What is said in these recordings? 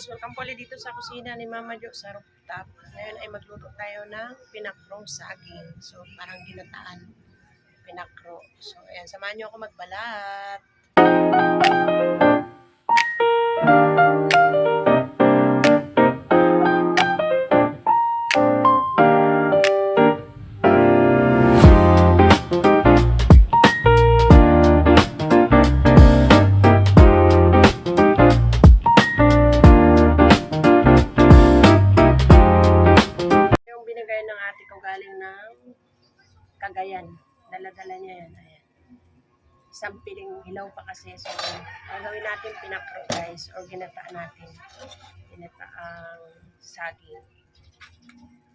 guys, welcome po ulit dito sa kusina ni Mama Jo sa rooftop. Ngayon ay magluto tayo ng pinakrong saging. So, parang ginataan pinakro. So, ayan, samahan nyo ako magbalat. Galing ng Cagayan. Dala-dala niya yan. Ayan. Isang piling hilaw pa kasi. So, gagawin natin pinakro guys. Or ginataan natin. Ginataang saging.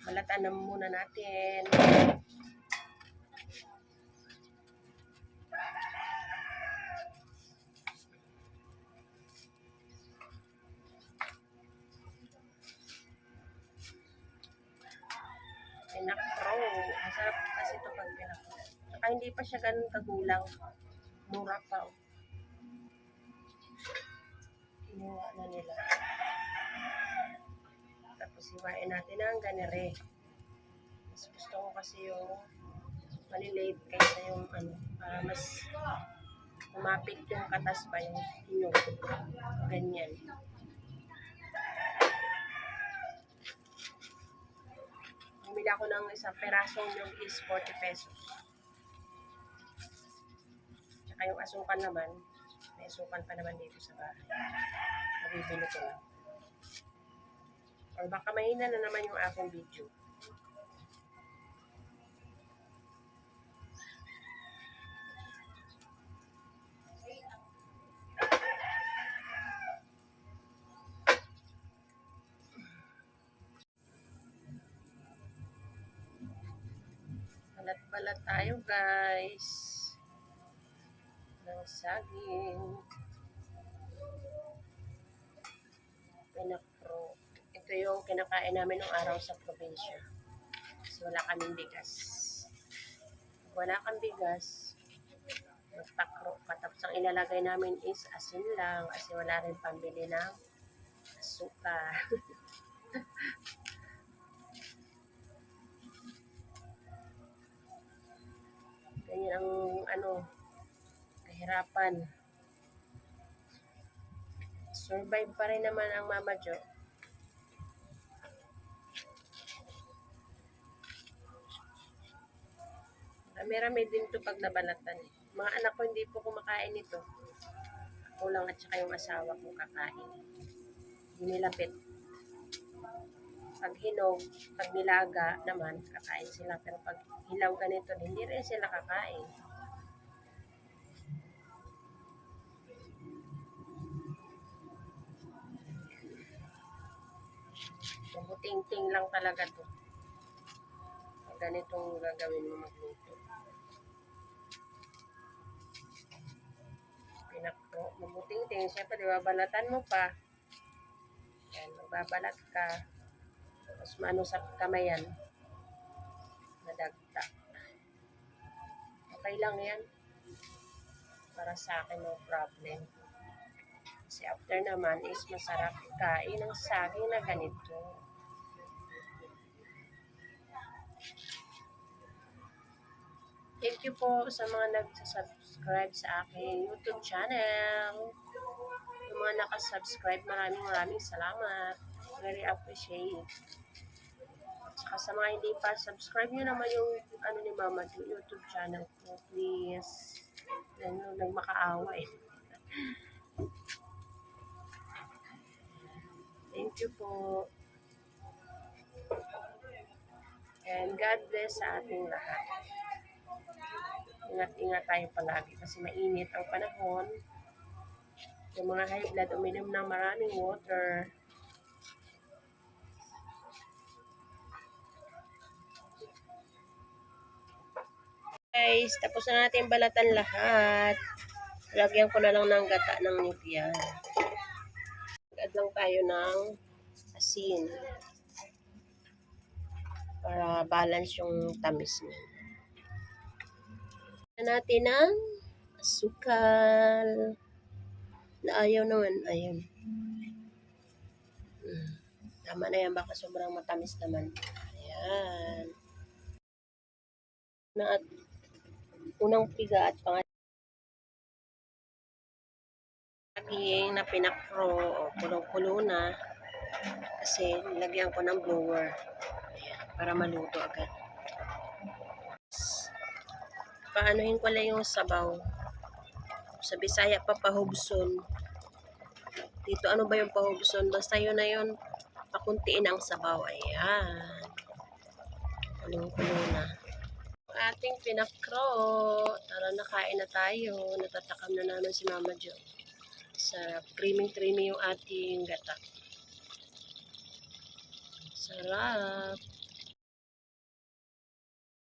Balatan na muna natin. Pinakro. Masarap kasi ito pag pinakro. Saka hindi pa siya ganun kagulang. Mura pa. Kinuha na nila. Tapos iwain natin ang ganere. Mas gusto ko kasi yung malilate kaysa yung para mas kumapit yung katas pa yung inyong. Ganyan. Bumili ako ng isang perasong yung is 40 pesos. Tsaka yung asukan naman, may asukan pa naman dito sa bahay. Nabibili ko lang. Or baka mahina na naman yung aking video. Balat-balat tayo guys ng saging pinakro. Ito yung kinakain namin nung araw sa probinsya kasi wala kaming bigas. Wala kang bigas, magpakro ka. Tapos ang ilalagay namin is asin lang kasi wala rin pambili ng asukar. Ganyan ang kahirapan. Survive pa rin naman ang Mama Jo. Marami din ito pag nabalatan. Mga anak ko hindi po kumakain ito. Ako lang at saka yung asawa ko kakain. Dinilapit. Pag hinog, pag nilaga naman, kakain sila. Pero pag hilaw ganito, hindi rin sila kakain. Buting-ting lang talaga to. Ganitong gagawin mo magluto. Pinakro, mabuting-ting. Siyempre, balatan mo pa. Yan, magbabalat ka. Tapos maano sa kamayan. Nadagta. Okay lang yan. Para sa akin, no problem. Kasi after naman is masarap kain ng saging na ganito. Thank you po sa mga nagsasubscribe sa aking YouTube channel. Yung mga nakasubscribe, maraming salamat. Very appreciate. At saka sa mga hindi pa, subscribe nyo naman yung ni Mama, yung YouTube channel ko. Please. Yan yung nagmakaawa eh. Thank you po. And God bless sa ating lahat. Ingat-ingat tayo palagi kasi mainit ang panahon. Yung mga high blood, uminom ng maraming water. Guys, tapos na natin balatan lahat. Lagyan ko na lang ng gata ng nipya. Add lang tayo ng asin para balance yung tamis niya. Natin ang asukal na ayaw naman, ayun. Tama na yan, baka sobrang matamis naman. Ayan. Na at unang piga at saging na pinakro o kulong-kulo na kasi lagyan ko ng blower. Ayan, para maluto agad. Paanuhin ko lang yung sabaw. Sa Bisaya pa pahubson. Dito ano ba yung pahubson? Basta yun na yun. Pakuntiin ang sabaw. Ayan. Kulong-kulo na. Ating pinakro. Tara na, kain na tayo. Natatakam na naman si Mama Jo. Sarap. Creamy yung ating gata. Sarap.